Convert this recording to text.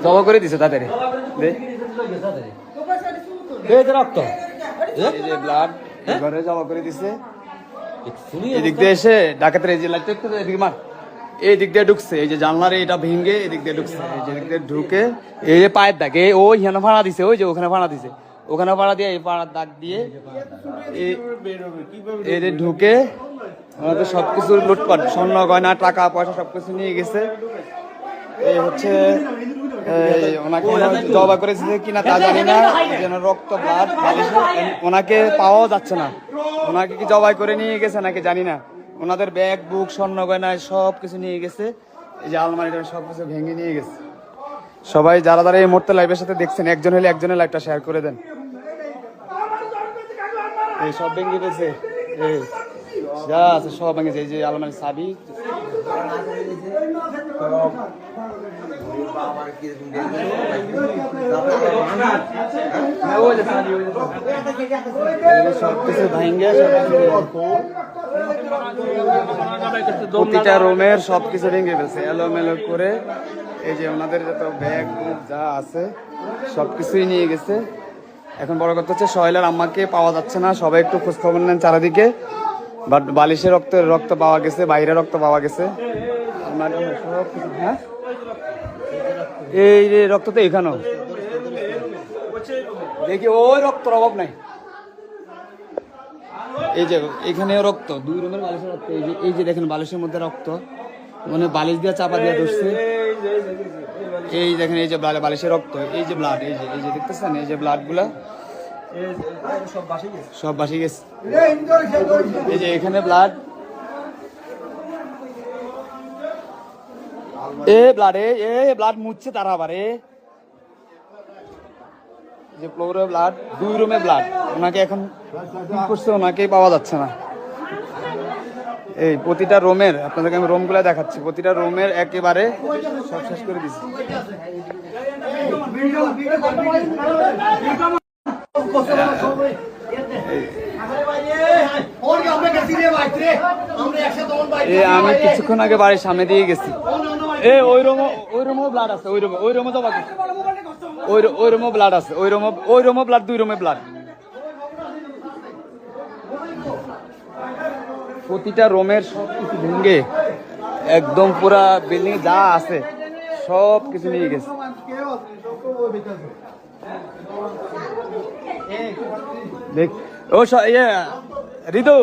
জবা করে দিছে তাড়াতাড়ি রক্ত এই যে ব্লাড ঘরে জবা করে দিছে এদিক দিয়ে এসে ডাকাতের এই যে লাইট এদিকে মার এই দিক দিয়ে ঢুকছে এই যে জানলার এটা ভেঙে এদিক দিয়ে ঢুকছে এই যে দিক দিয়ে ঢুকে এই যে পায়ের দাগ ওই হেন ভাড়া দিছে ওই যে ওখানে ভাড়া দিছে ওখানে ভাড়া দিয়ে এই পাড়ার দাগ দিয়ে এই যে ঢুকে ওনাদের সবকিছু লুটপাট স্বর্ণ গয়না টাকা পয়সা সবকিছু নিয়ে গেছে এই হচ্ছে ওনাকে জবা করেছে কিনা তা জানি না যেন রক্ত ব্লাড ওনাকে পাওয়াও যাচ্ছে না ওনাকে কি জবাই করে নিয়ে গেছে নাকি জানি না ওনাদের ব্যাগ বুক স্বর্ণ গয়না সব কিছু নিয়ে গেছে এই যে আলমারিটা সবকিছু ভেঙে নিয়ে গেছে সবাই যারা যারা এই মুহূর্তে লাইভের সাথে দেখছেন একজন হলে একজনের লাইভটা শেয়ার করে দেন এই সব ভেঙে গেছে এই যা আছে সব ভেঙেছে এই যে আলমারির চাবি প্রতিটা রুমের সবকিছু ভেঙে ফেলছে এলোমেলো করে এই যে ওনাদের যত ব্যাগ বুক যা আছে সবকিছুই নিয়ে গেছে এখন বড় কথা হচ্ছে সোহেলের আম্মাকে পাওয়া যাচ্ছে না সবাই একটু খোঁজ খবর নেন চারিদিকে বাট বালিশের রক্ত পাওয়া গেছে বাইরে রক্ত পাওয়া গেছে হ্যাঁ এই যে রক্ত তো এখানেও দেখি ওই রক্তর অভাব নাই এই যে এখানেও রক্ত দুই রুমের বালিশের রক্ত এই যে দেখেন বালিশের মধ্যে রক্ত মানে বালিশ দিয়ে চাপা দিয়ে ধরছে এই দেখেন এই যে বালিশের রক্ত এই যে ব্লাড এই যে দেখতেছেন এই যে ব্লাড গুলা সব বাসি গেছে এই যে এখানে ব্লাড ব্লাড মুছছে তারা আবার যে ফ্লোরে ব্লাড দুই রুমে ব্লাড ওনাকে এখন করছে ওনাকেই পাওয়া যাচ্ছে না এই প্রতিটা রুমের আপনাদেরকে আমি রুমগুলো দেখাচ্ছি প্রতিটা রুমের একেবারে সব শেষ করে দিচ্ছি আমি কিছুক্ষণ আগে বাড়ির সামনে দিয়ে গেছি ওই রুমও ব্লাড আছে ওই রুমও জমা ওই রুমও ব্লাড আছে ওই রুমও ব্লাড দুই রুমে ব্লাড প্রতিটা রুমের সব কিছু ভেঙে একদম পুরা বিল্ডিং যা আছে সব কিছু নিয়ে গেছে দেখ ও ঋতু